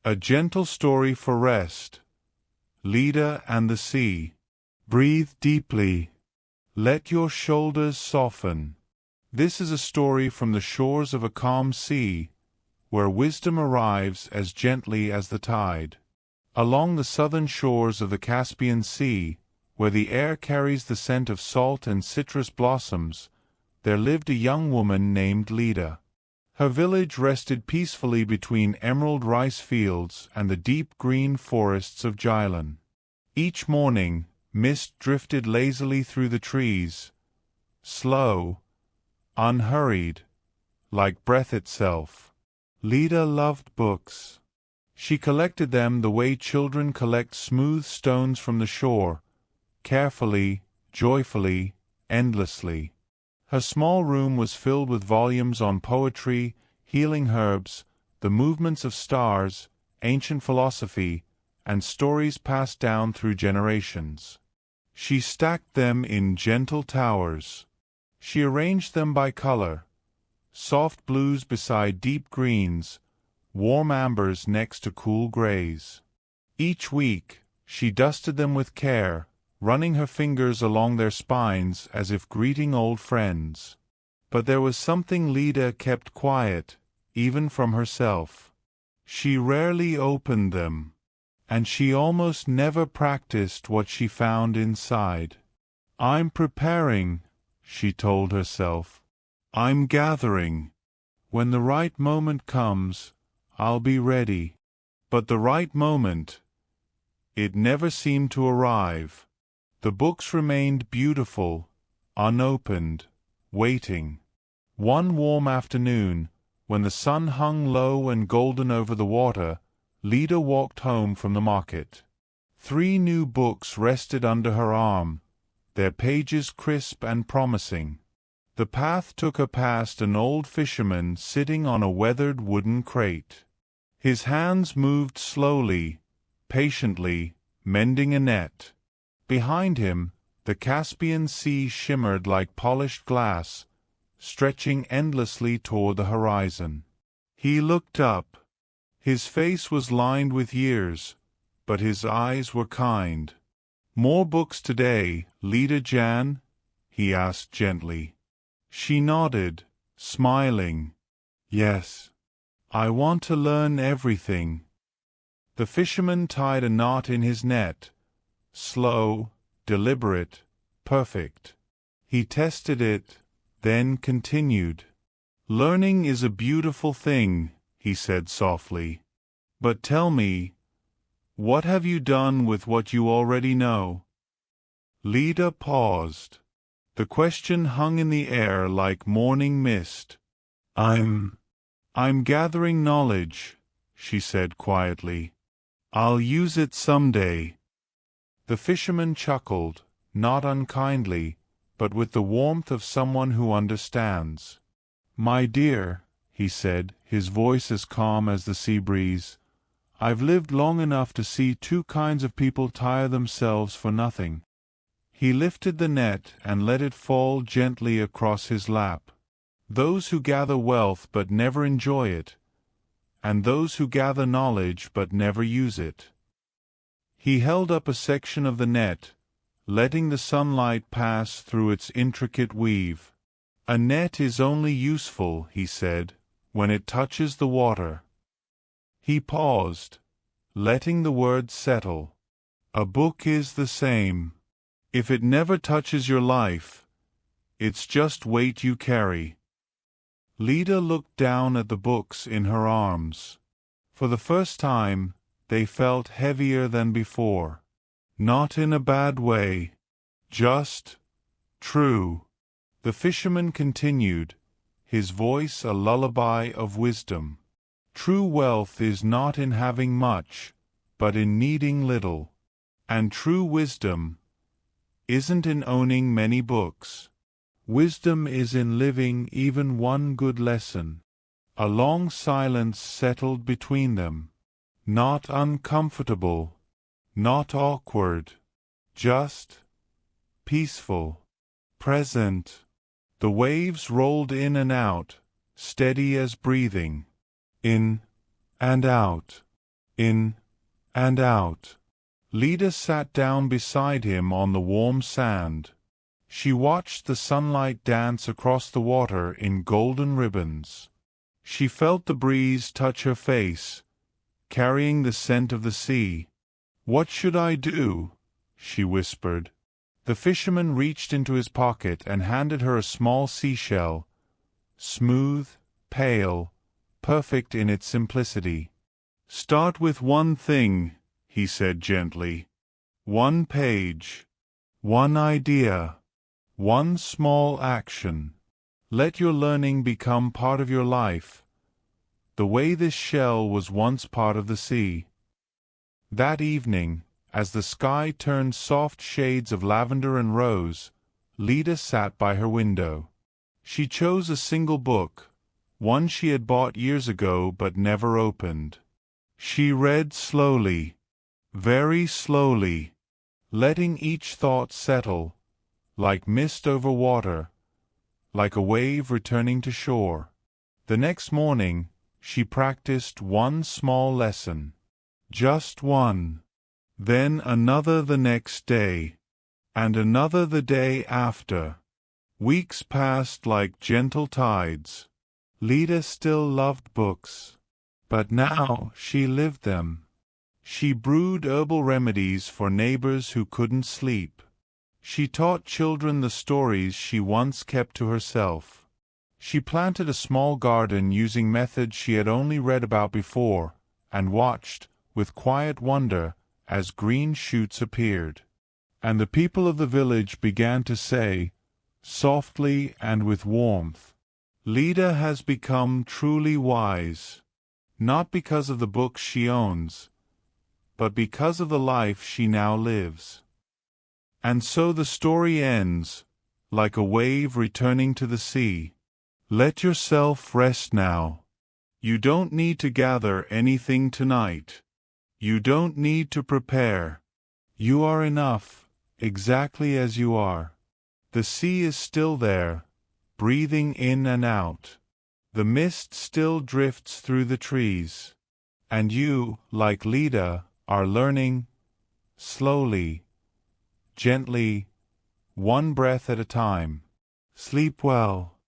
A gentle story for rest. Lida and the sea. Breathe deeply. Let your shoulders soften. This is a story from the shores of a calm sea, where wisdom arrives as gently as the tide. Along the southern shores of the Caspian Sea, where the air carries the scent of salt and citrus blossoms, there lived a young woman named Lida. Her village rested peacefully between emerald rice fields and the deep green forests of Gilan. Each morning, mist drifted lazily through the trees, slow, unhurried, like breath itself. Lida loved books. She collected them the way children collect smooth stones from the shore, carefully, joyfully, endlessly. Her small room was filled with volumes on poetry, healing herbs, the movements of stars, ancient philosophy, and stories passed down through generations. She stacked them in gentle towers. She arranged them by color, soft blues beside deep greens, warm ambers next to cool grays. Each week, she dusted them with care, running her fingers along their spines as if greeting old friends. But there was something Lida kept quiet, even from herself. She rarely opened them, and she almost never practiced what she found inside. "I'm preparing," she told herself. "I'm gathering. When the right moment comes, I'll be ready." But the right moment, it never seemed to arrive. The books remained beautiful, unopened, waiting. One warm afternoon, when the sun hung low and golden over the water, Lida walked home from the market. 3 new books rested under her arm, their pages crisp and promising. The path took her past an old fisherman sitting on a weathered wooden crate. His hands moved slowly, patiently, mending a net. Behind him, the Caspian Sea shimmered like polished glass, stretching endlessly toward the horizon. He looked up. His face was lined with years, but his eyes were kind. "More books today, Lida Jan?" he asked gently. She nodded, smiling. "Yes. I want to learn everything." The fisherman tied a knot in his net. Slow, deliberate, perfect. He tested it, then continued. "Learning is a beautiful thing," he said softly. "But tell me, what have you done with what you already know?" Lida paused. The question hung in the air like morning mist. I'm gathering knowledge," she said quietly. "I'll use it someday." The fisherman chuckled, not unkindly, but with the warmth of someone who understands. "My dear," he said, his voice as calm as the sea breeze, "I've lived long enough to see 2 kinds of people tire themselves for nothing." He lifted the net and let it fall gently across his lap. Those who gather wealth but never enjoy it, and those who gather knowledge but never use it. He held up a section of the net, letting the sunlight pass through its intricate weave. "A net is only useful," he said, "when it touches the water." He paused, letting the words settle. "A book is the same. If it never touches your life, it's just weight you carry." Lida looked down at the books in her arms. For the first time, they felt heavier than before. Not in a bad way. Just true. The fisherman continued, his voice a lullaby of wisdom. "True wealth is not in having much, but in needing little. And true wisdom isn't in owning many books. Wisdom is in living even one good lesson." A long silence settled between them. Not uncomfortable, not awkward, just peaceful, present. The waves rolled in and out, steady as breathing. In and out. in and out. Lida sat down beside him on the warm sand. She watched the sunlight dance across the water in golden ribbons. She felt the breeze touch her face, carrying the scent of the sea. "What should I do?" she whispered. The fisherman reached into his pocket and handed her a small seashell, smooth, pale, perfect in its simplicity. "Start with one thing," he said gently. "One page, one idea, one small action. Let your learning become part of your life, the way this shell was once part of the sea." That evening, as the sky turned soft shades of lavender and rose, Lida sat by her window. She chose a single book, one she had bought years ago but never opened. She read slowly, very slowly, letting each thought settle, like mist over water, like a wave returning to shore. The next morning, she practiced one small lesson. Just one. Then another the next day, and another the day after. Weeks passed like gentle tides. Lida still loved books, but now she lived them. She brewed herbal remedies for neighbors who couldn't sleep. She taught children the stories she once kept to herself. She planted a small garden using methods she had only read about before, and watched, with quiet wonder, as green shoots appeared. And the people of the village began to say, softly and with warmth, "Lida has become truly wise, not because of the books she owns, but because of the life she now lives." And so the story ends, like a wave returning to the sea. Let yourself rest now. You don't need to gather anything tonight. You don't need to prepare. You are enough, exactly as you are. The sea is still there, breathing in and out. The mist still drifts through the trees. And you, like Lida, are learning, slowly, gently, one breath at a time. Sleep well.